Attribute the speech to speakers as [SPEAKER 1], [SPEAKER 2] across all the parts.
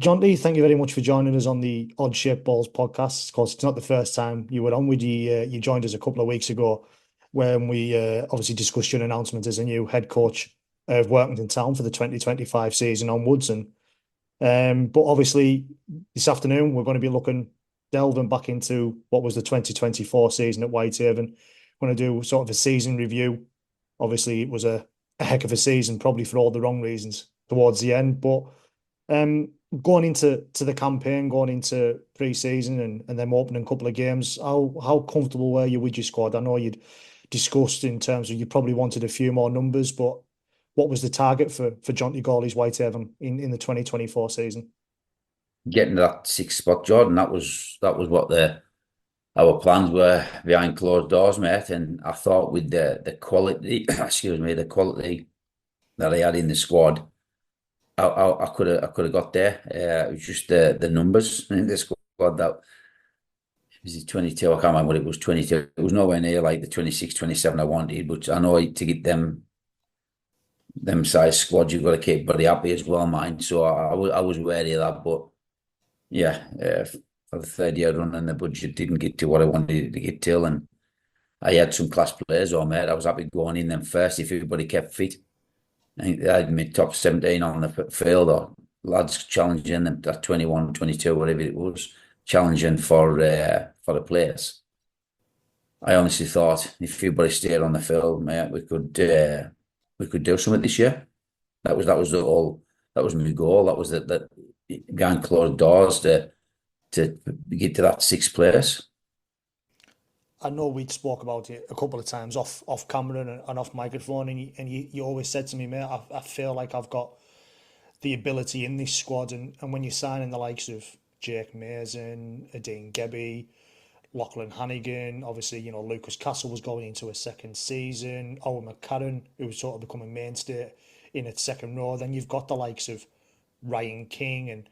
[SPEAKER 1] Jonty, thank you very much for joining us on the Odd Shape Balls podcast. Of course, it's not the first time you were on. You joined us a couple of weeks ago when we obviously discussed your announcement as a new head coach of Workington Town for the 2025 season onwards. But obviously this afternoon we're going to be delving back into what was the 2024 season at Whitehaven. We're going to do sort of a season review. Obviously, it was a heck of a season, probably for all the wrong reasons towards the end, but. Going into the campaign, going into pre-season and then opening a couple of games, how comfortable were you with your squad? I know you'd discussed in terms of you probably wanted a few more numbers, but what was the target for Jonty Gorley's Whitehaven in the 2024 season?
[SPEAKER 2] Getting to that sixth spot, Jordan. That was what the our plans were behind closed doors, mate. And I thought with the quality, excuse me, the quality that I had in the squad, I could have got there. It was just the numbers in the squad that was it 22. I can't remember what it was. 22. It was nowhere near like the 26, 27 I wanted. But I know to get them size squads, you've got to keep everybody happy as well, mind. So I was wary of that. But yeah, for the third year running, the budget didn't get to what I wanted it to get to, and I had some class players on, mate. I was happy going in them first if everybody kept fit. I think they had me top 17 on the field, or lads challenging them at 21, 22, whatever it was, challenging for the players. I honestly thought if everybody stayed on the field, mate, we could do something this year. That was that was my goal. That was that behind closed doors to get to that sixth place.
[SPEAKER 1] I know we'd spoke about it a couple of times off camera and off microphone, and you always said to me, mate, I feel like I've got the ability in this squad, and when you're signing the likes of Jake Mason, Adine Gebby, Lachlan Hannigan, obviously, Lucas Castle was going into a second season, Owen McCarron, who was sort of becoming mainstay in its second row. Then you've got the likes of Ryan King and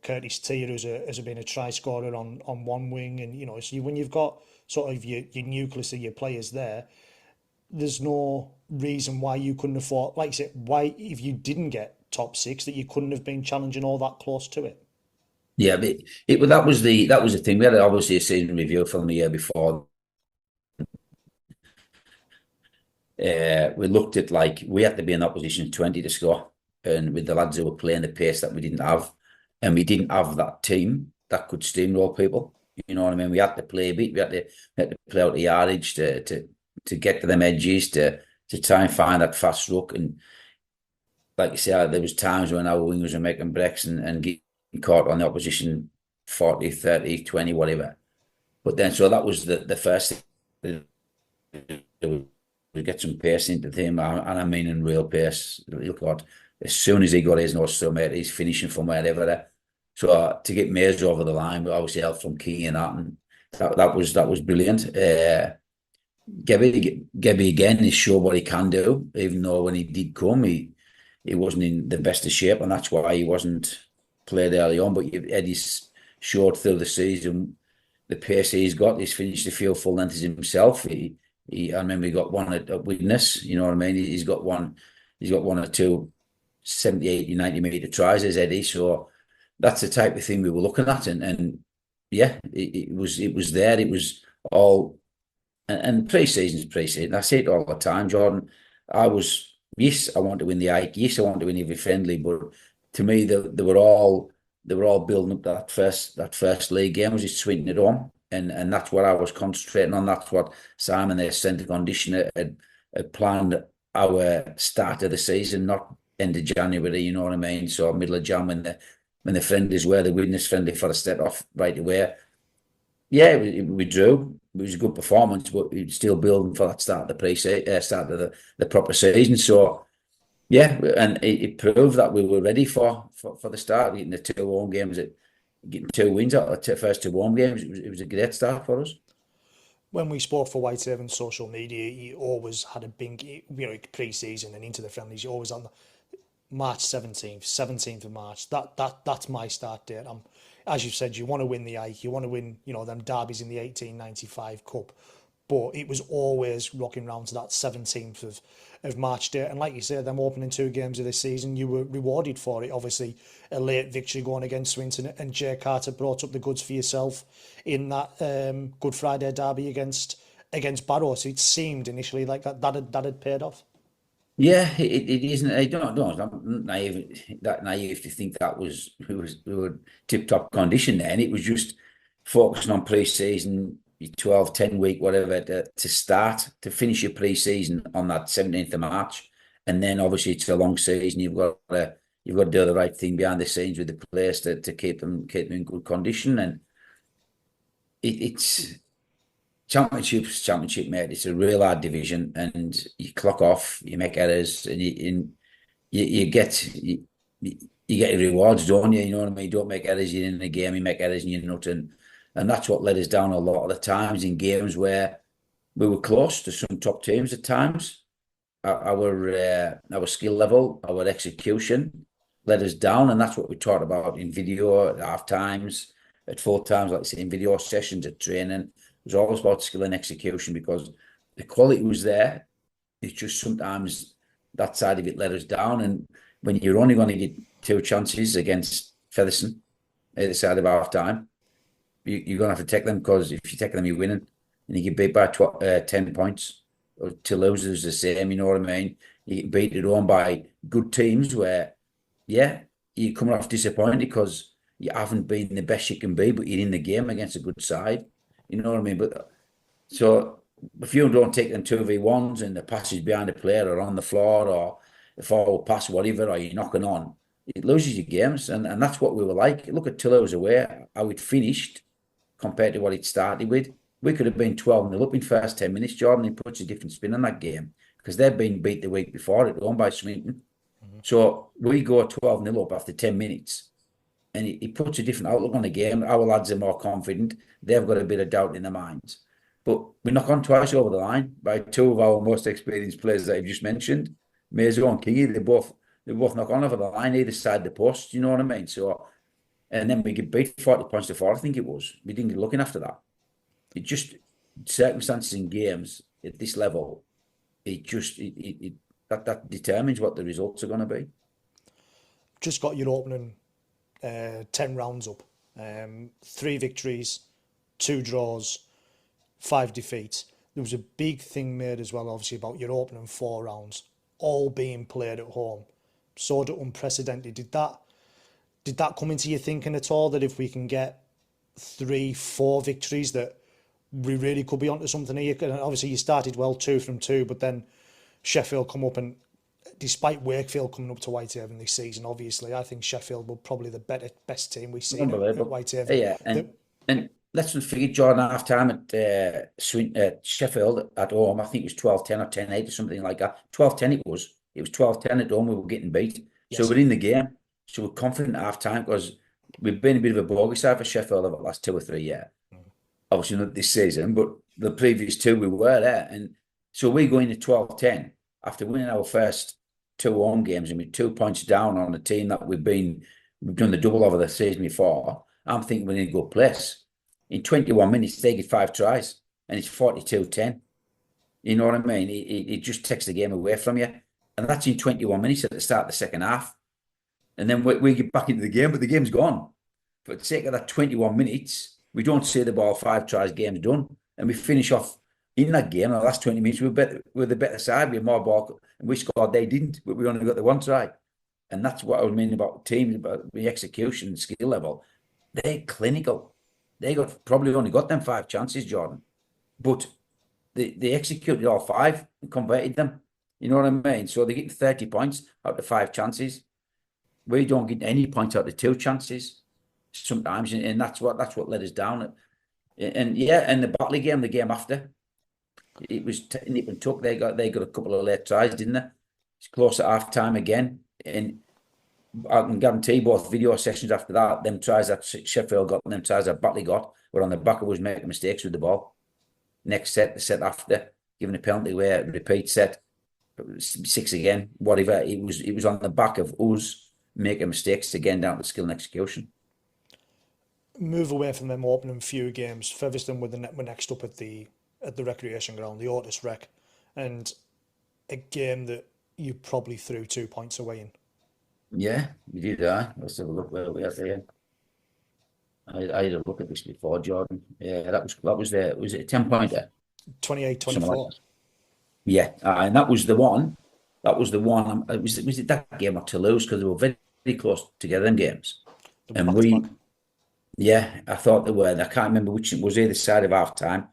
[SPEAKER 1] Curtis Tier, has been a try scorer on one wing, and so when you've got sort of your nucleus of your players there, there's no reason why you couldn't afford, like I said, why if you didn't get top six that you couldn't have been challenging all that close to it.
[SPEAKER 2] Yeah, but that was the thing. We had obviously a season review from the year before. We looked at like we had to be in that position 20 to score, and with the lads who were playing the pace that we didn't have, and we didn't have that team that could steamroll people. You know what I mean? We had to play a bit. We had to play out the yardage to get to them edges to try and find that fast ruck. And like you say, there was times when our wingers were making breaks and getting caught on the opposition 40, 30, 20, whatever. But then, so that was the first thing. We get some pace into him, and I mean in real pace. Look what, as soon as he got his nose to mate, he's finishing from wherever. So to get Mays over the line, we obviously helped from Key and that, and that was brilliant. Gebby again, he showed what he can do, even though when he did come, he wasn't in the best of shape, and that's why he wasn't played early on. But Eddie's showed through the season the pace he's got. He's finished a few full lengths himself. I remember he got one at Widnes, you know what I mean? He's got one or two 70, 80, 90 metre tries as Eddie. So that's the type of thing we were looking at. And yeah, it was there. It was all, and pre-season's pre-season. I say it all the time, Jordan. Yes, I want to win the Ike. Yes, I want to win every friendly, but to me, they were all building up that first league game. Was just Swinton at home, and that's what I was concentrating on. That's what Simon, their centre conditioner, had planned our start of the season, not end of January. You know what I mean? So middle of Jan when the friendlies were the Widnes friendly for the set off right away. Yeah, we drew. It was a good performance, but we're still building for that start of the start of the proper season. So yeah, and it proved that we were ready for the start, getting the two home games, getting two wins out of the first two home games. It was a great start for us.
[SPEAKER 1] When we spoke for Whitehaven social media, you always had a big, pre-season and into the friendlies. You always on the March 17th, 17th of March. That's my start date. As you said, you want to win the Ike, you want to win, them derbies in the 1895 Cup. but it was always rocking round to that 17th of March date. And like you said, them opening 2 games of this season, you were rewarded for it. Obviously, a late victory going against Swinton, and Jay Carter brought up the goods for yourself in that Good Friday derby against Barrow. So it seemed initially like that had paid off.
[SPEAKER 2] Yeah, it isn't. I don't know. I'm naive to think that we were tip top condition then. It was just focusing on pre-season, 12, 10 week, whatever, to finish your pre-season on that 17th of March. And then obviously it's a long season. You've got to do the right thing behind the scenes with the players to keep them in good condition. And it's championship, mate. It's a real hard division, and you clock off, you make errors, and you get your rewards, don't you? You know what I mean? You don't make errors, you're in the game. You make errors, and you're nothing. And that's what let us down a lot of the times in games where we were close to some top teams at times. Our skill level, our execution let us down, and that's what we talked about in video at half times, at full times, like I say, in video sessions, at training. It was always about skill and execution because the quality was there. It's just sometimes that side of it let us down. And when you're only going to get 2 chances against Featherstone either side of half time, you're going to have to take them, because if you take them, you're winning. And you get beat by 10 points. Or Toulouse is the same, you know what I mean? You get beat at home by good teams where, yeah, you're coming off disappointed because you haven't been the best you can be, but you're in the game against a good side. You know what I mean? But so if you don't take them 2v1s and the passes behind the player or on the floor or the forward pass, whatever, or you're knocking on, it loses your games. And that's what we were like. Look at Toulouse away, how it finished compared to what it started with. We could have been 12-0 up in first 10 minutes. Jordan, he puts a different spin on that game because they've been beat the week before at home by Swinton. So we go 12-0 up after 10 minutes. And he puts a different outlook on the game. Our lads are more confident. They've got a bit of doubt in their minds. But we knock on twice over the line by 2 of our most experienced players that I've just mentioned. Mazo and Kingy, they both knock on over the line, either side of the post, you know what I mean? So, and then we get beat 40 points to 4, I think it was. We didn't get looking after that. It just, circumstances in games at this level, that determines what the results are going to be.
[SPEAKER 1] Just got your opening 10 rounds up. 3 victories, 2 draws, 5 defeats. There was a big thing made as well, obviously, about your opening 4 rounds, all being played at home. Sort of unprecedented. Did that come into your thinking at all, that if we can get 3, 4 victories, that we really could be onto something here? And obviously, you started well, 2 from 2, but then Sheffield come up, and despite Wakefield coming up to Whitehaven this season, obviously, I think Sheffield were probably the best team we've seen at Whitehaven.
[SPEAKER 2] Yeah, and let's not forget Jordan half time at Sheffield at home. I think it was 12-10 or 10-8 or something like that. 12-10 it was. It was 12-10 at home. We were getting beat. Yes. So we're in the game. So we're confident at half time because we've been a bit of a bogey side for Sheffield over the last 2 or 3 years. Obviously not this season, but the previous 2 we were there. And so we go into 12-10 after winning our first 2 home games and we're 2 points down on a team that we've done the double over the season before. I'm thinking we're in a good place. In 21 minutes, they get 5 tries and it's 42-10. You know what I mean? It just takes the game away from you. And that's in 21 minutes at the start of the second half. And then we get back into the game, but the game's gone. For the sake of that 21 minutes, we don't see the ball, 5 tries, game's done. And we finish off in that game, in the last 20 minutes, we're the better side. We had more ball, and we scored, they didn't, but we only got the 1 try. And that's what I mean about teams, about the execution and skill level. They're clinical. They probably only got them 5 chances, Jordan. But they executed all 5 and converted them. You know what I mean? So they get 30 points out of 5 chances. We don't get any points out of 2 chances sometimes, and that's what let us down. And yeah, and the Batley game, the game after, it was nip and tuck. They got a couple of late tries, didn't they? It's close at half time again, and I can guarantee both video sessions after that, them tries that Sheffield got and them tries that Batley got were on the back of us making mistakes with the ball. Next set, the set after, giving a penalty away, repeat set, 6 again, whatever. It was on the back of us making mistakes again down to skill and execution.
[SPEAKER 1] Move away from them opening few games. Featherstone were next up at the at the recreation ground, the Otis Rec, and a game that you probably threw 2 points away in.
[SPEAKER 2] Yeah, we did that. Let's have a look where we are there. I had a look at this before, Jordan. Yeah, that was the was it a 10-pointer?
[SPEAKER 1] 28
[SPEAKER 2] Something like
[SPEAKER 1] 24.
[SPEAKER 2] that. Yeah, and that was the one. That was the one. Was it that game or Toulouse? Because they were very, very close together in games.
[SPEAKER 1] The
[SPEAKER 2] And
[SPEAKER 1] back to back.
[SPEAKER 2] yeah, I thought they were. I can't remember which it was either side of half time.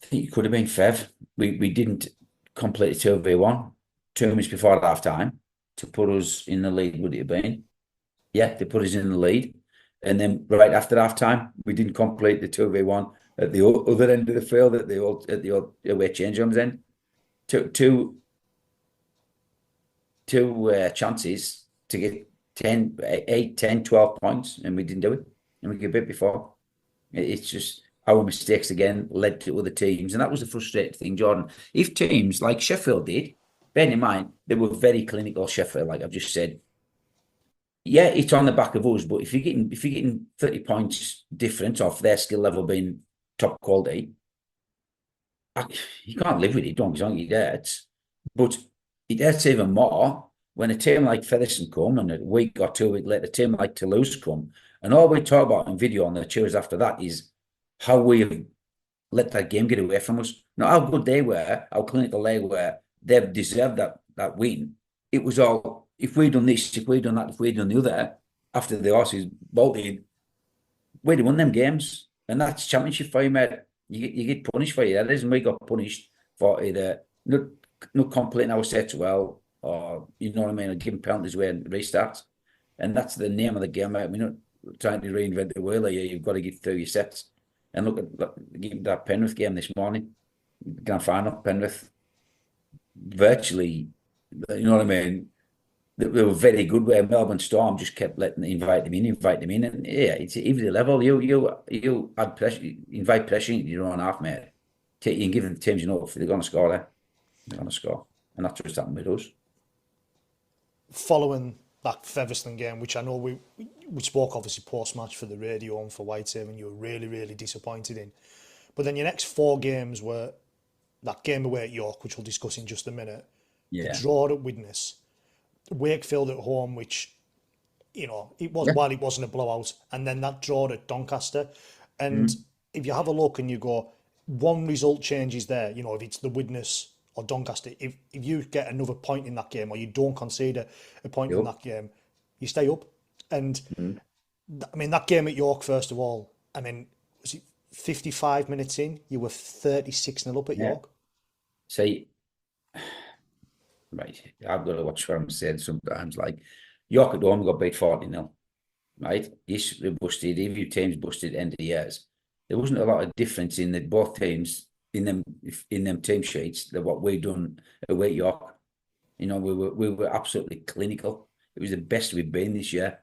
[SPEAKER 2] I think it could have been Fev. We didn't complete the 2v1 2 minutes before half time to put us in the lead, would it have been? Yeah, they put us in the lead. And then right after half time, we didn't complete the 2v1 at the other end of the field at the away change rooms end. Two chances to get 10, 8, 10, 12 points, and we didn't do it. And we get a bit before. It's just our mistakes again led to other teams. And that was the frustrating thing, Jordan. If teams like Sheffield did, bear in mind, they were very clinical, Sheffield, like I've just said. Yeah, it's on the back of us, but if you're getting 30 points difference off their skill level being top quality, you can't live with it, don't you? But it hurts even more when a team like Featherstone come and a week or 2 weeks later, a team like Toulouse come, and all we talk about in video on the Tuesday after that is how we have let that game get away from us. Not how good they were, how clinical they were. They've deserved that win. It was all, if we'd done this, if we'd done that, if we'd done the other, after the horses bolted, we'd have won them games. And that's championship for you, mate. You get punished for your errors, and we got punished for either not completing our sets well, or, you know what I mean, or giving penalties away and restarts. And that's the name of the game, mate. We're not trying to reinvent the wheel here. You've got to get through your sets. And look at that Penrith game this morning. Grand final, Penrith. Virtually, you know what I mean? They were very good where Melbourne Storm just kept invite them in. And yeah, it's every level. You add pressure, invite pressure into your own half, mate. You can give them the teams, if they're going to score there. They're going to score. And that's what's happened with us.
[SPEAKER 1] Following that Featherstone game, which I know we spoke obviously post-match for the radio and for Whitehaven, you were really, really disappointed in. But then your next 4 games were that game away at York, which we'll discuss in just a minute, the draw at Widnes, Wakefield at home, which, while it wasn't a blowout, and then that draw at Doncaster. And if you have a look and you go, one result changes there, if it's the Widnes or Doncaster, if you get another point in that game or you don't concede a point in that game, you stay up. And that game at York, first of all, was it 55 minutes in? You were 36-0 up at York.
[SPEAKER 2] See, right, I've got to watch what I'm saying sometimes. Like, York at home got beat 40-0, right? Yes, they busted. Every team's busted end of the years. There wasn't a lot of difference in both teams in them team sheets than what we done away at York. We were absolutely clinical. It was the best we've been this year,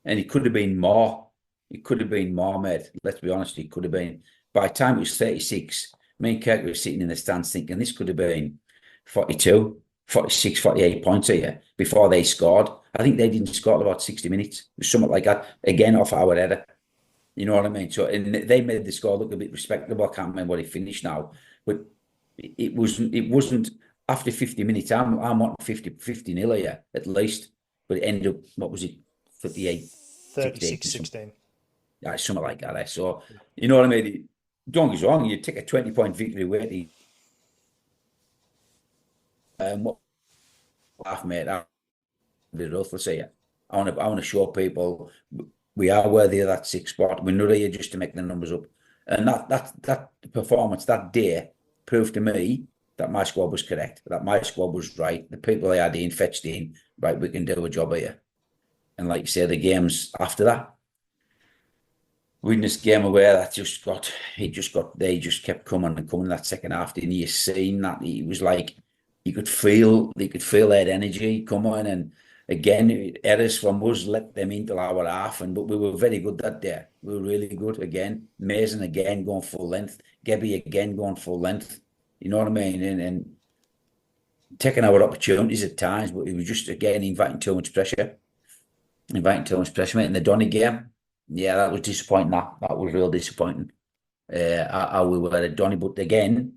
[SPEAKER 2] and it could have been more. It could have been more, mate. Let's be honest. It could have been. By the time it was 36, me and Kirk were sitting in the stands thinking this could have been 42, 46, 48 points here before they scored. I think they didn't score about 60 minutes. It was something like that. Again, off our header. You know what I mean? So, and they made the score look a bit respectable. I can't remember what it finished now, but it wasn't after 50 minutes. I'm wanting 50-0 here at least, but it ended up, what was it? 58,
[SPEAKER 1] 36-16.
[SPEAKER 2] Yeah, something like that. So, you know what I mean? Don't get us wrong, you take a 20-point victory away what half, mate, I'll be ruthless here. I want to show people we are worthy of that 6th spot. We're not here just to make the numbers up. And that performance that day proved to me that my squad was correct, that my squad was right. The people I had in fetched in, right, we can do a job here. And like you say, the games after that, winning this game away, they just kept coming and coming that second half. Didn't you see that? It was like you could feel that energy coming, and again, errors from us let them into our half, but we were very good that day. We were really good again. Mason again going full length. Gebby again going full length. You know what I mean? And taking our opportunities at times, but it was just again inviting too much pressure. Mate, in the Donny game. Yeah, that was disappointing. That was real disappointing. how we were at Donny. But again,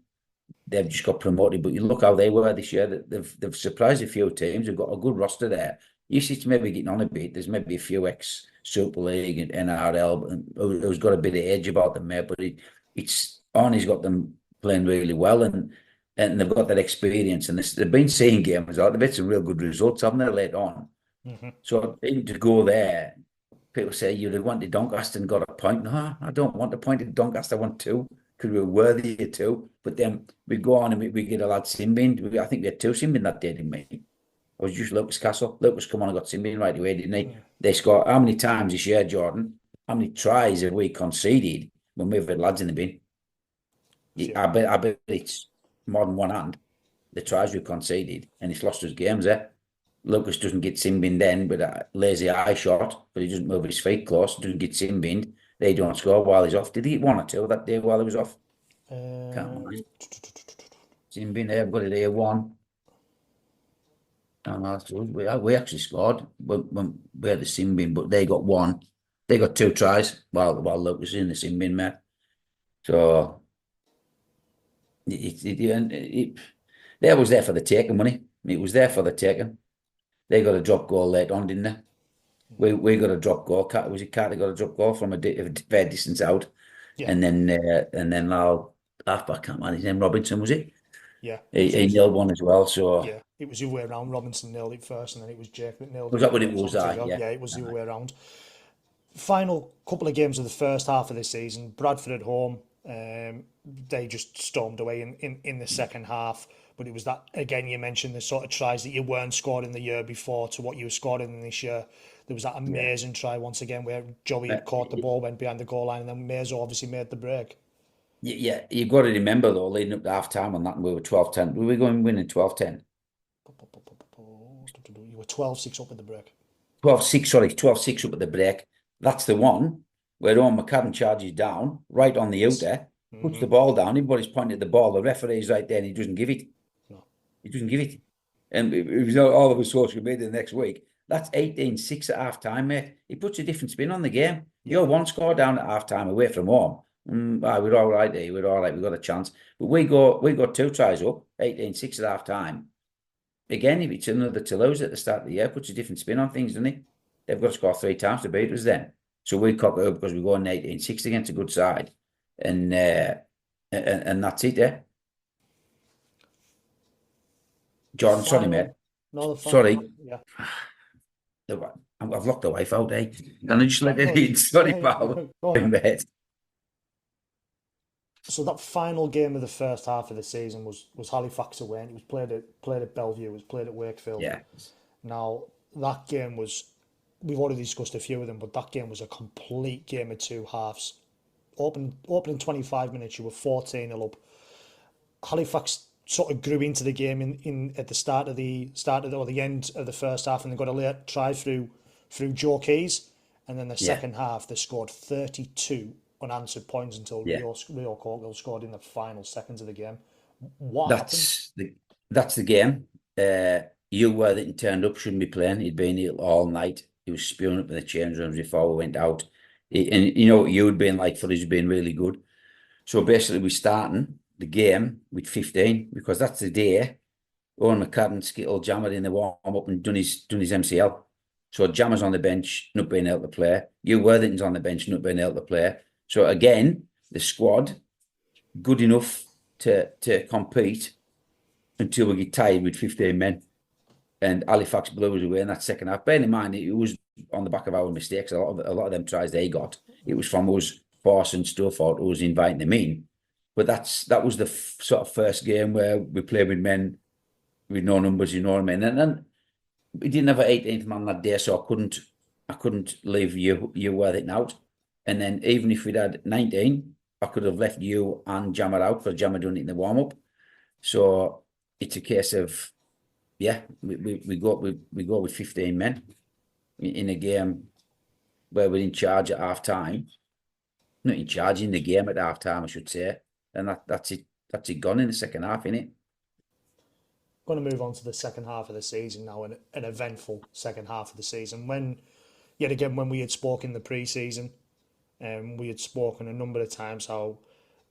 [SPEAKER 2] they've just got promoted. But you look how they were this year. They've surprised a few teams. They've got a good roster there. You see, it's maybe getting on a bit. There's maybe a few ex Super League and NRL who's got a bit of age about them there. But it's Arnie's got them playing really well, and they've got that experience. And they've been seeing games out. They've had some real good results, haven't they, late on?
[SPEAKER 1] Hmm.
[SPEAKER 2] So even to go there, people say you'd have wanted Doncaster and got a point. No, I don't want a point at Doncaster. I want two because we were worthy of two. But then we go on and we get a lad Simbin. I think we had two Simbin that day, didn't we? It was just Lucas Castle. Lucas come on and got Simbin right away, didn't he?
[SPEAKER 1] Yeah.
[SPEAKER 2] They scored how many times this year, Jordan? How many tries have we conceded when we've had lads in the bin? I bet it's more than one hand. The tries we've conceded, and it's lost us games, eh? Lucas doesn't get sin-binned then with a lazy eye shot, but he doesn't move his feet close, doesn't get sin-binned. They don't score while he's off. Did he get one or two that day while he was off? Can't
[SPEAKER 1] Uh,
[SPEAKER 2] mind. Sin-binned, I've got it here, one. And we actually scored when we had the sin-bin, but they got one. They got two tries while Lucas was in the sin-bin, mate. So they was there for the taking, money. It was there for the taking. They got a drop goal late on, didn't they? We got a drop goal. Was it Carter got a drop goal from a fair distance out,
[SPEAKER 1] yeah,
[SPEAKER 2] and then our halfback, can't remember his name, Robinson, was it?
[SPEAKER 1] yeah.
[SPEAKER 2] He nailed one as well. So
[SPEAKER 1] Yeah, it was the other way around. Robinson nailed it first, and then it was Jake that nailed
[SPEAKER 2] was
[SPEAKER 1] it.
[SPEAKER 2] that what
[SPEAKER 1] When
[SPEAKER 2] it
[SPEAKER 1] it was
[SPEAKER 2] was?
[SPEAKER 1] on to John.
[SPEAKER 2] Yeah.
[SPEAKER 1] Yeah, it was the other way around. Final couple of games of the first half of the season, Bradford at home. They just stormed away in the second half. But it was that, again, you mentioned the sort of tries that you weren't scoring the year before to what you were scoring in this year. There was that
[SPEAKER 2] Yeah.
[SPEAKER 1] amazing try once again where Joey
[SPEAKER 2] Uh,
[SPEAKER 1] had caught the ball, went behind the goal line, and then Mazo obviously made the break.
[SPEAKER 2] yeah, you've got to remember though, leading up to half time on that, and we were 12-10. We were going winning 12-10.
[SPEAKER 1] You were 12-6 up at the break.
[SPEAKER 2] 12-6, sorry, 12-6 up at the break. That's the one where Owen McCadden charges down, right on the out
[SPEAKER 1] Yes.
[SPEAKER 2] there, puts
[SPEAKER 1] Hmm.
[SPEAKER 2] the ball down, everybody's pointing at the ball, the referee's right there, and he doesn't give it.
[SPEAKER 1] No.
[SPEAKER 2] He doesn't give it. And it was all of us social media the next week. That's 18-6 at half time, mate. He puts a different spin on the game.
[SPEAKER 1] Yeah.
[SPEAKER 2] You're one score down at half time away from home. We're all right there. We're all right. We've got a chance. But we got two tries up, 18-6 at half time. Again, if it's another to lose at the start of the year, puts a different spin on things, doesn't he? They've got to score three times to beat us then. So we cock it up because we're going 18-6 against a good side. And that's it, yeah.
[SPEAKER 1] The
[SPEAKER 2] Jordan, sorry, mate.
[SPEAKER 1] final, no, the final,
[SPEAKER 2] Sorry.
[SPEAKER 1] yeah.
[SPEAKER 2] I've locked the wife out, eh? Can I just let
[SPEAKER 1] Right,
[SPEAKER 2] it
[SPEAKER 1] no,
[SPEAKER 2] in? Sorry,
[SPEAKER 1] yeah,
[SPEAKER 2] pal.
[SPEAKER 1] go on.
[SPEAKER 2] Mate.
[SPEAKER 1] So that final game of the first half of the season was Halifax away, and it was played at Bellevue, it was played at Wakefield.
[SPEAKER 2] Yeah.
[SPEAKER 1] Now that game was, we've already discussed a few of them, but that game was a complete game of two halves. Opening 25 minutes, you were 14-0 up. Halifax sort of grew into the game in at the or the end of the first half, and they got a late try through Joe Keys, and then the
[SPEAKER 2] Yeah.
[SPEAKER 1] second half they scored 32 unanswered points until
[SPEAKER 2] Yeah.
[SPEAKER 1] Rio Courtville scored in the final seconds of the game. What happened?
[SPEAKER 2] That's the game. You Worthington turned up, shouldn't be playing. He'd been ill all night. He was spewing up in the change rooms before we went out. And you know what you'd been like for us being really good. So basically we're starting the game with 15 because that's the day Owen McCadden skittled Jammer in the warm-up and done his MCL. So Jammer's on the bench, not being able to play. You Worthington's on the bench, not being able to play. So again, the squad good enough to compete until we get tired with 15 men. And Halifax blew us away in that second half. Bearing in mind, it was on the back of our mistakes. A lot of them tries they got, it was from us forcing stuff or us inviting them in. But that was the sort of first game where we played with men with no numbers, you know what I mean? And then we didn't have an 18th man that day, so I couldn't leave you Worthington out. And then even if we'd had 19, I could have left you and Jammer out because Jammer done it in the warm up. So it's a case of we go with 15 men in a game where we're in charge at half time. Not in charge in the game at half time, I should say. And that's it. That's it gone in the second half, innit?
[SPEAKER 1] Going to move on to the second half of the season now, an eventful second half of the season. Yet again, when we had spoken in the pre-season, we had spoken a number of times how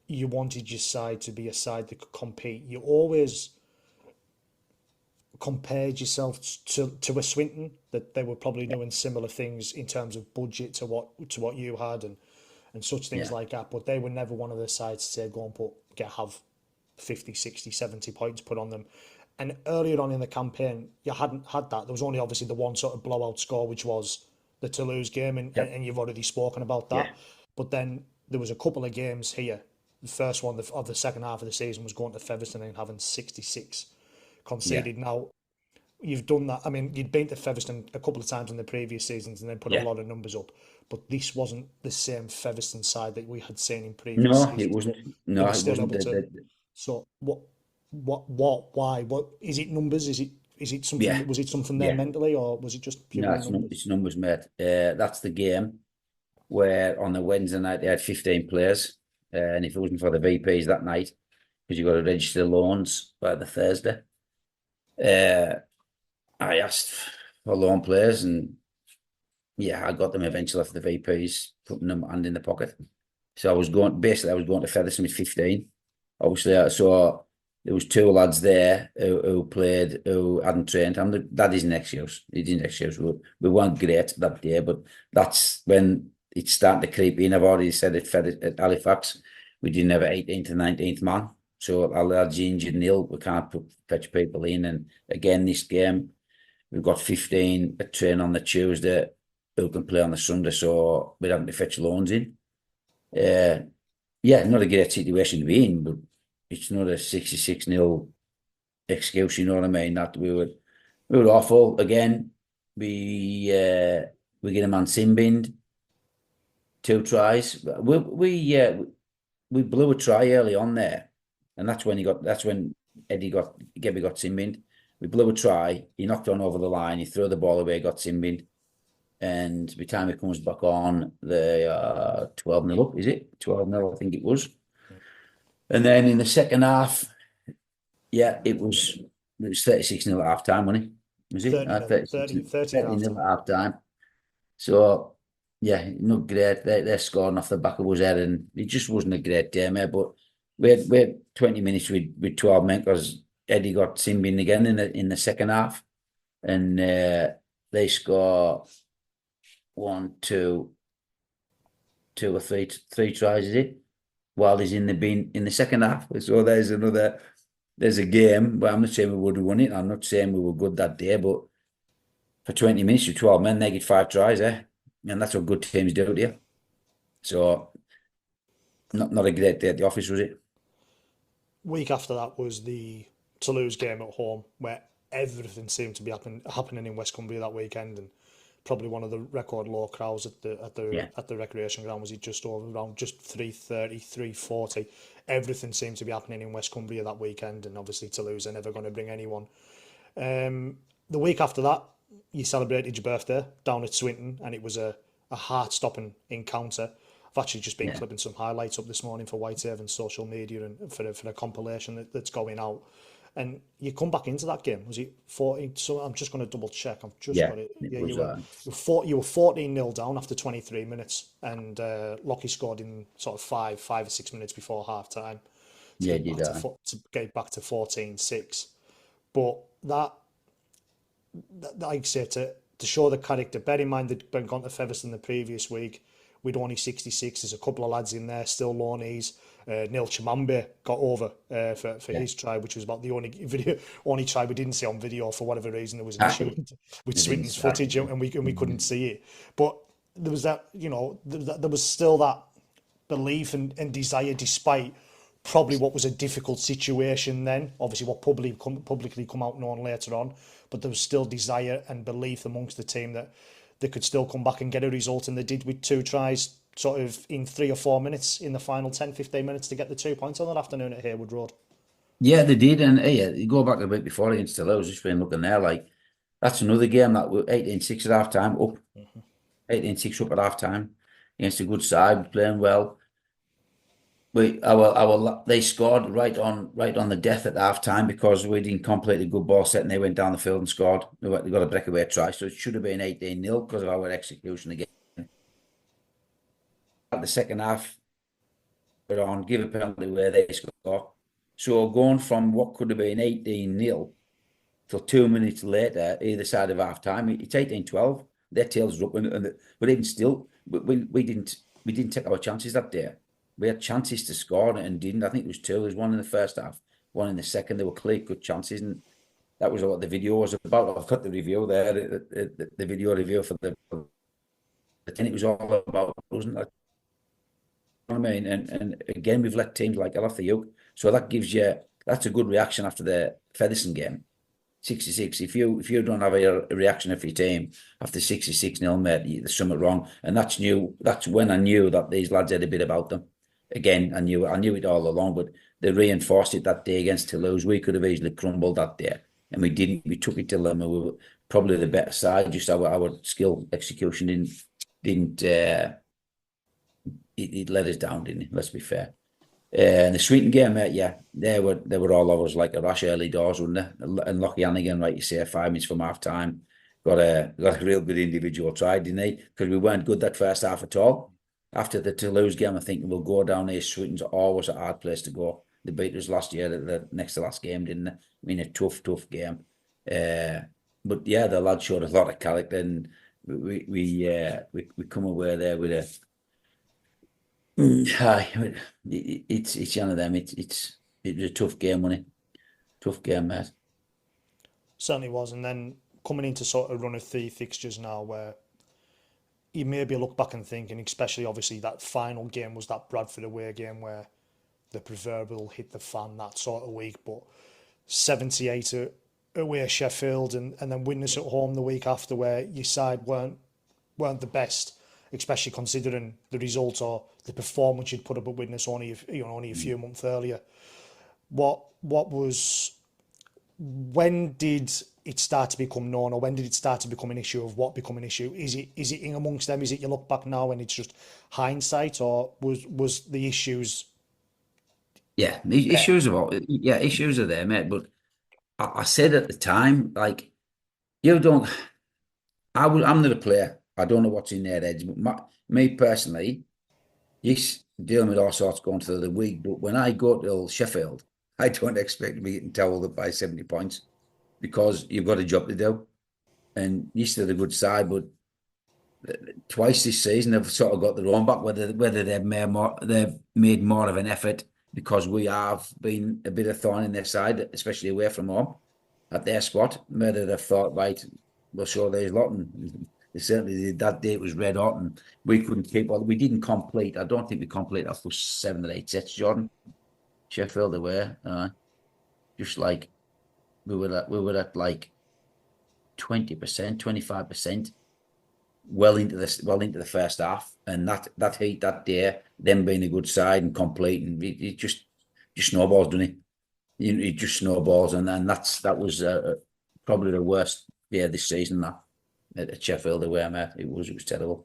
[SPEAKER 1] you wanted your side to be a side that could compete. You always compared yourself to a Swinton, that they were probably doing similar things in terms of budget to what you had, and such things
[SPEAKER 2] Yeah,
[SPEAKER 1] like that. But they were never one of the sides to say, go and have 50, 60, 70 points put on them. And earlier on in the campaign, you hadn't had that. There was only obviously the one sort of blowout score, which was the Toulouse game,
[SPEAKER 2] yeah,
[SPEAKER 1] and you've already spoken about that.
[SPEAKER 2] yeah,
[SPEAKER 1] But then there was a couple of games here. The first one of the second half of the season was going to Featherstone and having 66
[SPEAKER 2] yeah,
[SPEAKER 1] conceded. Now, you've done that. I mean, you'd been to Featherstone a couple of times in the previous seasons and then put a
[SPEAKER 2] yeah.
[SPEAKER 1] lot of numbers up. But this wasn't the same Featherstone side that we had seen in previous
[SPEAKER 2] No, it
[SPEAKER 1] seasons. But
[SPEAKER 2] wasn't.
[SPEAKER 1] they
[SPEAKER 2] No,
[SPEAKER 1] were
[SPEAKER 2] it
[SPEAKER 1] still
[SPEAKER 2] wasn't.
[SPEAKER 1] able to. So why? What is it? Numbers? Is it something?
[SPEAKER 2] Yeah,
[SPEAKER 1] Was it something there
[SPEAKER 2] yeah.
[SPEAKER 1] mentally, or was it just
[SPEAKER 2] No,
[SPEAKER 1] purely numbers?
[SPEAKER 2] it's numbers, mate. That's the game where on the Wednesday night they had 15 players, and if it wasn't for the VPs that night, because you got to register loans by the Thursday, uh, I asked for loan players, and yeah, I got them eventually for the VPs, putting them hand in the pocket. So I was going to Featherstone with 15. Obviously, I saw there was two lads there who played who hadn't trained. And that is an excuse. It is an excuse. We weren't great that day, but that's when it's starting to creep in. I've already said it at Halifax. We didn't have 18th and 19th man. So our lads injured and ill. We can't fetch people in. And again, this game, we've got 15 at train on the Tuesday who can play on the Sunday. So we're having to fetch loans in. Yeah, not a great situation to be in, but it's not a 66-0 excuse, you know what I mean? That we were awful. Again, we get a man sin binned, 2 tries. We blew a try early on there, and that's when Gebby got sin binned. We blew a try, he knocked on over the line, he threw the ball away, got sin binned. And by the time he comes back on, they are 12-0 up, is it? 12-0, I think it was. And then in the second half, yeah, it was 36-0 at half time, wasn't it? Was it?
[SPEAKER 1] 30 nil,
[SPEAKER 2] 36
[SPEAKER 1] 30, 30 at half
[SPEAKER 2] 30-0
[SPEAKER 1] time.
[SPEAKER 2] at half time. So yeah, not great. They're scoring off the back of us head, and it just wasn't a great day, mate. But we had 20 minutes with 12 men because Eddie got sin bin again in the second half. And they score one, two or three tries, is it? While he's in the bin in the second half. So there's a game, but I'm not saying we would have won it. I'm not saying we were good that day, but for 20 minutes with 12 men, they get 5 tries, eh? And that's what good teams do to you. So not a great day at the office, was it?
[SPEAKER 1] Week after that was the Toulouse game at home, where everything seemed to be happening in West Cumbria that weekend, and probably one of the record low crowds
[SPEAKER 2] Yeah.
[SPEAKER 1] at the recreation ground. Was it just over around just 330, 340? Everything seemed to be happening in West Cumbria that weekend, and obviously Toulouse are never going to bring anyone. The week after that, you celebrated your birthday down at Swinton, and it was a heart-stopping encounter. I've actually just been
[SPEAKER 2] Yeah.
[SPEAKER 1] clipping some highlights up this morning for Whitehaven social media and for a compilation that's going out. And you come back into that game. Was it 14? So I'm just going to double check. I've just
[SPEAKER 2] Yeah.
[SPEAKER 1] got it.
[SPEAKER 2] It
[SPEAKER 1] Yeah,
[SPEAKER 2] was
[SPEAKER 1] you were 14-0 down after 23 minutes, and Lockie scored in sort of 5 or 6 minutes before half time to
[SPEAKER 2] yeah,
[SPEAKER 1] get
[SPEAKER 2] did
[SPEAKER 1] back to get back to 14-6. But like I say, to show the character, bear in mind they'd been gone to Featherstone the previous week. We'd only 66. There's a couple of lads in there, still loanees. Neil Chimambe got over for
[SPEAKER 2] yeah.
[SPEAKER 1] his try, which was about the only try we didn't see on video for whatever reason. There was an issue
[SPEAKER 2] Happy.
[SPEAKER 1] with
[SPEAKER 2] They didn't
[SPEAKER 1] Swinton's
[SPEAKER 2] start.
[SPEAKER 1] footage, and we couldn't see it. But there was that, there was still that belief and desire, despite probably what was a difficult situation then. Obviously, what publicly come out known later on, but there was still desire and belief amongst the team that they could still come back and get a result, and they did with 2 tries, sort of in 3 or 4 minutes in the final 10, 15 minutes to get the 2 points on that afternoon at Haywood Road.
[SPEAKER 2] Yeah, they did. And yeah, you go back a bit before against Toulouse, just been looking there, like that's another game that we're 18-6 at half time, up 18-6 up at half time against a good side, playing well. They scored right on the death at half time because we didn't complete a good ball set and they went down the field and scored. They got a breakaway try, so it should have been 18-0 because of our execution again. At the second half, on, give a penalty where they score. So going from what could have been 18-0 till 2 minutes later, either side of half time, it's 18-12. Their tails are up, but even still, we didn't take our chances that day. We had chances to score and didn't. I think it was two. There was one in the first half, one in the second. They were clear good chances, and that was what the video was about. I've got the review there, the video review for the. And it was all about, wasn't it? I mean, and again, we've let teams like that off the hook, so that gives you that's a good reaction after the Featherstone game. 66. If you don't have a reaction of your team after 66-0, mate, there's something wrong. And that's new. That's when I knew that these lads had a bit about them. Again, I knew it all along, but they reinforced it that day against Toulouse. We could have easily crumbled that day, and we didn't. We took it to them, and we were probably the better side. Just our skill execution didn't it let us down, didn't it? Let's be fair. And the Sweden game, mate, yeah, they were all over us like a rash early doors, weren't they? And Lockie Hannigan, right, you say, 5 minutes from half time, got a real good individual try, didn't he? Because we weren't good that first half at all. After the Toulouse game, I think we'll go down here. Sweden's always a hard place to go. They beat us last year, the next to last game, didn't they? I mean, a tough game. But yeah, the lads showed a lot of character, and we come away there with a. It's one of them. It was a tough game, wasn't it? Tough game, mate.
[SPEAKER 1] Certainly was. And then coming into sort of run of three fixtures now, where you maybe look back and think, and especially obviously that final game was that Bradford away game where the proverbial hit the fan that sort of week. But 78 away at Sheffield, and then witness at home the week after, where your side weren't the best, especially considering the result or the performance you'd put up at Widnes only a few months earlier. When did it start to become known, or when did it start to become an issue of what become an issue? Is it in amongst them? Is it you look back now and it's just hindsight, or was the issues?
[SPEAKER 2] Yeah, the issues issues are there, mate. But I said at the time, like, you don't. I'm not a player. I don't know what's in their heads. But me personally, yes, dealing with all sorts going through the week. But when I go to Sheffield, I don't expect to be getting towelled up by 70 points because you've got a job to do. And yes, they're a good side, but twice this season they've sort of got their own back. Whether they've made more of an effort because we have been a bit of thorn in their side, especially away from home at their spot. Whether they've thought, right, we'll show these lot, and they certainly did. That day it was red hot, and we couldn't keep. Well, we didn't complete. I don't think we completed our first 7 or 8 sets, Jordan. Sheffield away, just like we were at like 20%, 25%, well into the first half, and that heat that day, them being a good side and completing, it just snowballs, doesn't it? It just snowballs, and that was probably the worst this season. That at Sheffield away, mate, it was terrible.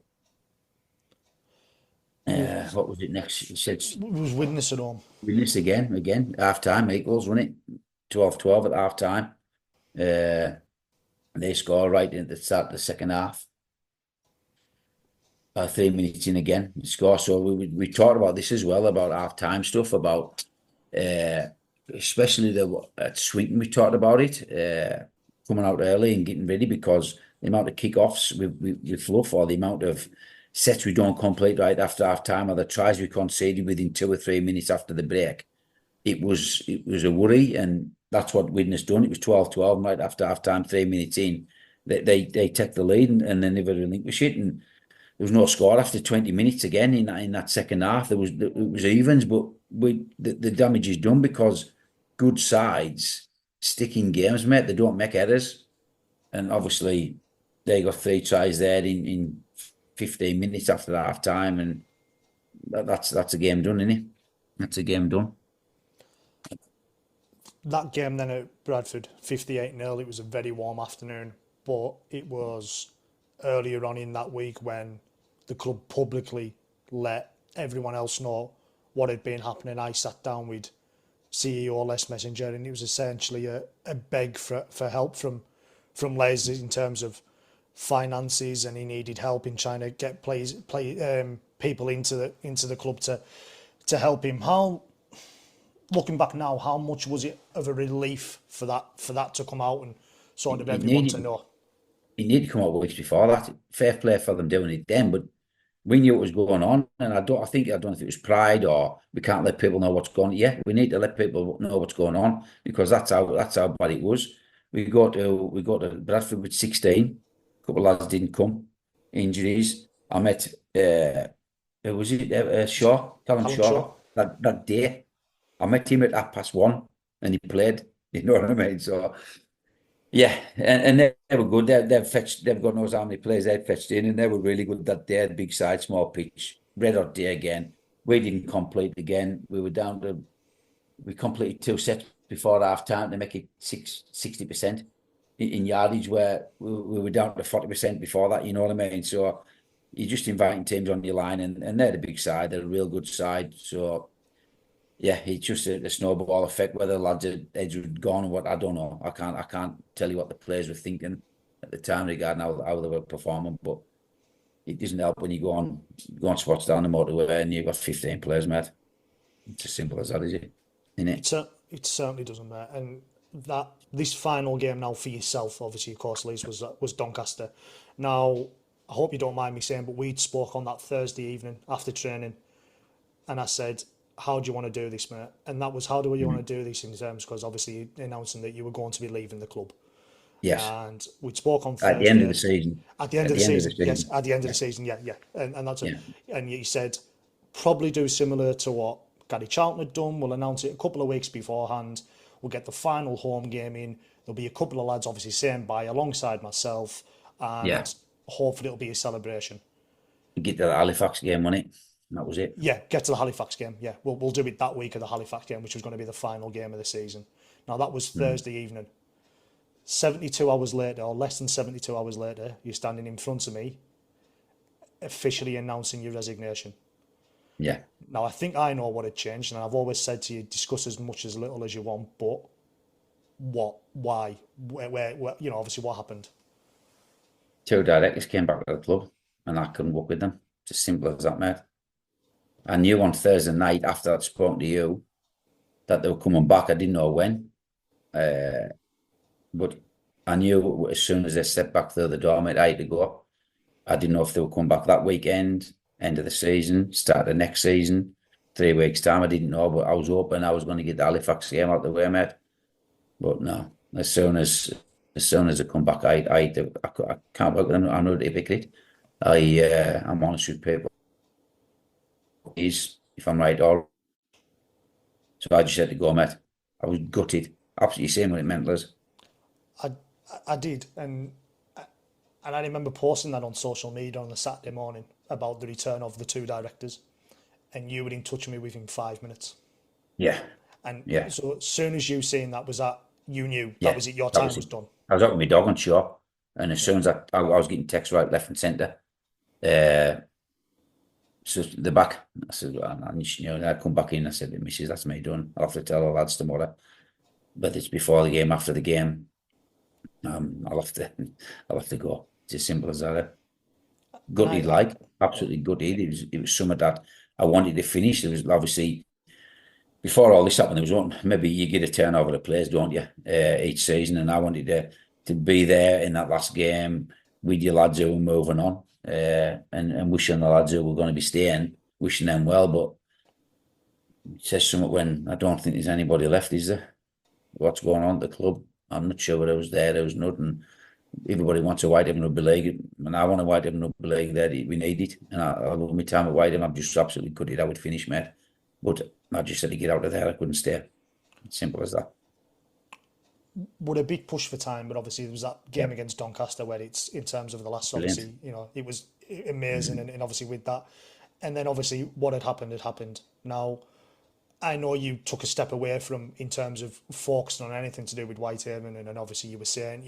[SPEAKER 2] What was it next? It said
[SPEAKER 1] It was Widnes at home.
[SPEAKER 2] Widnes again, half time, equals, wasn't it? 12-12 at half time. They score right at the start of the second half. 3 minutes in again, score. So we talked about this as well, about half time stuff, about especially at Swinton. We talked about it, coming out early and getting ready, because the amount of kickoffs we fluff, or the amount of sets we don't complete right after half time, or the tries we conceded within 2 or 3 minutes after the break. It was a worry, and that's what Widnes done. It was 12-12 right after half time, 3 minutes in. They take the lead and they never relinquish it, and there was no score after 20 minutes again in that second half. It was evens, but the damage is done because good sides stick in games, mate. They don't make errors, and obviously they got 3 tries there in 15 minutes after half time, and that's a game done, isn't it? That's a game done.
[SPEAKER 1] That game then at Bradford, 58-0. It was a very warm afternoon, but it was earlier on in that week when the club publicly let everyone else know what had been happening. I sat down with CEO Les Messenger, and it was essentially a beg for help from Les in terms of finances, and he needed help in trying to get people into the club to help him. How, looking back now, how much was it of a relief for that to come out and sort of
[SPEAKER 2] It
[SPEAKER 1] everyone to
[SPEAKER 2] needed
[SPEAKER 1] know?
[SPEAKER 2] it needed to come out weeks before that. Fair play for them doing it then, but we knew what was going on, and I don't know if it was pride or we can't let people know what's going on. Yeah, we need to let people know what's going on because that's how bad it was. We got to Bradford with 16. A couple of lads didn't come, injuries. I met who was it? Shaw, Callum
[SPEAKER 1] Callum Shaw.
[SPEAKER 2] Shaw. That day, I met him at 1:30, and he played. You know what I mean? So yeah, and they were good. They've fetched. They've got knows how many players they've fetched in, and they were really good that day. Big side, small pitch, red hot day again. We didn't complete again. We completed 2 sets before half time to make it 60% in yardage, where we were down to 40% before that. You know what I mean? So you're just inviting teams on your line, and they're the big side. They're a real good side. So yeah, it's just a snowball effect. Whether the lads' heads were gone or what, I don't know. I can't tell you what the players were thinking at the time regarding how they were performing. But it doesn't help when you go on spots down the motorway and you've got 15 players, mate. It's as simple as that, is it? Isn't it?
[SPEAKER 1] It certainly doesn't matter. And that this final game now for yourself, obviously, of course, Leeds was Doncaster. Now, I hope you don't mind me saying, but we'd spoke on that Thursday evening after training, and I said, "How do you want to do this, mate?" And that was, "How do you want to do this in terms?" Because obviously announcing that you were going to be leaving the club,
[SPEAKER 2] Yes.
[SPEAKER 1] and we spoke on
[SPEAKER 2] At the end of
[SPEAKER 1] Thursday.
[SPEAKER 2] the season.
[SPEAKER 1] At the end
[SPEAKER 2] At
[SPEAKER 1] of the
[SPEAKER 2] the end of the
[SPEAKER 1] season, yes,
[SPEAKER 2] season.
[SPEAKER 1] at the end of the
[SPEAKER 2] Yeah.
[SPEAKER 1] season, yeah, yeah, and that's
[SPEAKER 2] Yeah.
[SPEAKER 1] and you said probably do similar to what Gary Charlton had done. We'll announce it a couple of weeks beforehand. We'll get the final home game in. There'll be a couple of lads obviously saying bye alongside myself,
[SPEAKER 2] Yeah.
[SPEAKER 1] and hopefully it'll be a celebration.
[SPEAKER 2] Get to the Halifax game, wasn't it? And that was it.
[SPEAKER 1] Yeah, get to the Halifax game. Yeah, we'll do it that week of the Halifax game, which was going to be the final game of the season. Now that was
[SPEAKER 2] Mm.
[SPEAKER 1] Thursday evening. 72 hours later, or less than 72 hours later, you're standing in front of me, officially announcing your resignation.
[SPEAKER 2] Yeah.
[SPEAKER 1] Now, I think I know what had changed, and I've always said to you, discuss as much as little as you want, but what, why, where obviously what happened?
[SPEAKER 2] Two directors came back to the club and I couldn't work with them. It's as simple as that, mate. I knew on Thursday night after I'd spoken to you that they were coming back. I didn't know when. But I knew as soon as they stepped back through the door, mate, I had to go. I didn't know if they would come back that weekend, end of the season, start of the next season, 3 weeks' time. I didn't know, but I was hoping I was going to get the Halifax game out the way, mate. But no, as soon as they come back, I can't work with them. I'm not a hypocrite. I'm honest with people. Is if I'm right or so I just had to go, mate. I was gutted. Absolutely same what it meant, Liz.
[SPEAKER 1] I, I did, and I remember posting that on social media on the Saturday morning about the return of the two directors, and you were in touch with me within 5 minutes.
[SPEAKER 2] Yeah,
[SPEAKER 1] And
[SPEAKER 2] yeah,
[SPEAKER 1] so as soon as you seen that was that, you knew that
[SPEAKER 2] yeah.
[SPEAKER 1] was it, your
[SPEAKER 2] That
[SPEAKER 1] time
[SPEAKER 2] was
[SPEAKER 1] was
[SPEAKER 2] it.
[SPEAKER 1] done.
[SPEAKER 2] I was out with my dog on shore, and as
[SPEAKER 1] Yeah.
[SPEAKER 2] soon as I was getting texts right, left, and centre. Uh, so the back, I said, well, I come back in. I said, Missus, that's me done. I'll have to tell the lads tomorrow. But it's before the game, after the game. I'll have to, I'll have to go. It's as simple as that.
[SPEAKER 1] And
[SPEAKER 2] Gutted,
[SPEAKER 1] I
[SPEAKER 2] like
[SPEAKER 1] yeah.
[SPEAKER 2] absolutely gutted. It was something that I wanted to finish. There was obviously before all this happened, there was one. Maybe you get a turnover of players, don't you, each season? And I wanted to be there in that last game with your lads who were moving on, and wishing the lads who were going to be staying, wishing them well. But it says something when I don't think there's anybody left, is there? What's going on at the club? I'm not sure what I was there. There was nothing. Everybody wants a Whitehaven Rugby League, and I want a Whitehaven Rugby League there. We need it. And I love my time at Whitehaven. I'm just absolutely gutted I would finish, mate. But I just had to get out of there. I couldn't stay. Simple as that.
[SPEAKER 1] Would a big push for time, but obviously there was that
[SPEAKER 2] Yeah,
[SPEAKER 1] game against Doncaster where it's in terms of the last,
[SPEAKER 2] brilliant.
[SPEAKER 1] obviously, it was amazing,
[SPEAKER 2] Mm.
[SPEAKER 1] and obviously with that, and then obviously what had happened had happened. Now I know you took a step away from in terms of focusing on anything to do with Whitehaven, and obviously you were saying,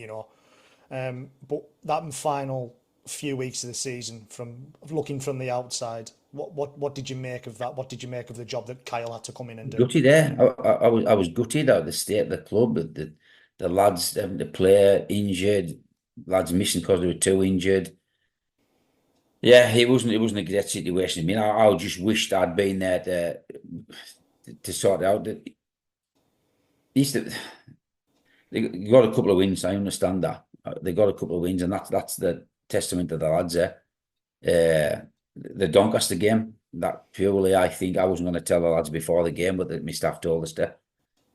[SPEAKER 1] but that final few weeks of the season, from looking from the outside, what did you make of that? What did you make of the job that Kyle had to come in and do?
[SPEAKER 2] Gutted there. I was gutted out of the state of the club. The lads having to play injured, lads missing because they were too injured. Yeah, it wasn't a great situation. I mean, I just wished I'd been there to sort it out. These they got a couple of wins. I understand that they got a couple of wins, and that's the testament to the lads there. The Doncaster game, that purely, I think I wasn't going to tell the lads before the game, but my staff told us to.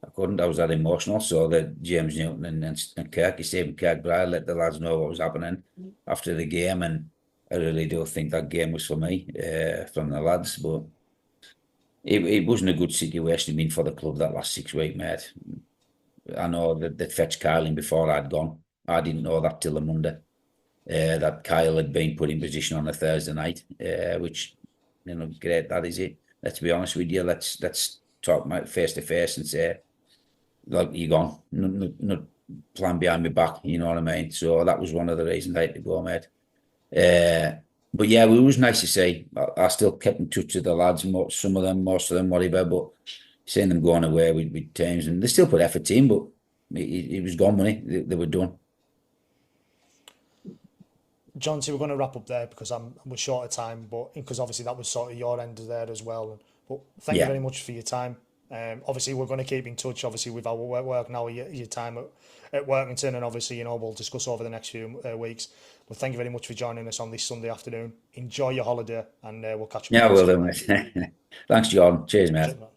[SPEAKER 2] I couldn't. I was that emotional. So the James Newton and Kirk, Stephen Kirk, but I let the lads know what was happening after the game, and I really do think that game was for me, from the lads. But it wasn't a good situation. I mean, for the club that last 6 weeks, mate. I know that they fetched Kyle in before I'd gone. I didn't know that till the Monday. That Kyle had been put in position on a Thursday night, which, great. That is it. Let's be honest with you. Let's talk face to face and say, like, you're gone. No plan behind my back. You know what I mean? So that was one of the reasons I had to go, mate. Uh, but yeah, it was nice to see. I still kept in touch with the lads, some of them, most of them, whatever. But seeing them going away with teams, and they still put effort in, but it was gone money. They were done.
[SPEAKER 1] Jonty, we're going to wrap up there because we're short of time, but because obviously that was sort of your end there as well. But thank you
[SPEAKER 2] Yeah.
[SPEAKER 1] very much for your time. Obviously, we're going to keep in touch. Obviously, with our work now, your time at Workington, and obviously, we'll discuss over the next few weeks. But thank you very much for joining us on this Sunday afternoon. Enjoy your holiday, and we'll catch up
[SPEAKER 2] Yeah,
[SPEAKER 1] again
[SPEAKER 2] well
[SPEAKER 1] soon.
[SPEAKER 2] done, mate. Thanks, Jordan. Cheers, mate.
[SPEAKER 1] Cheers, man.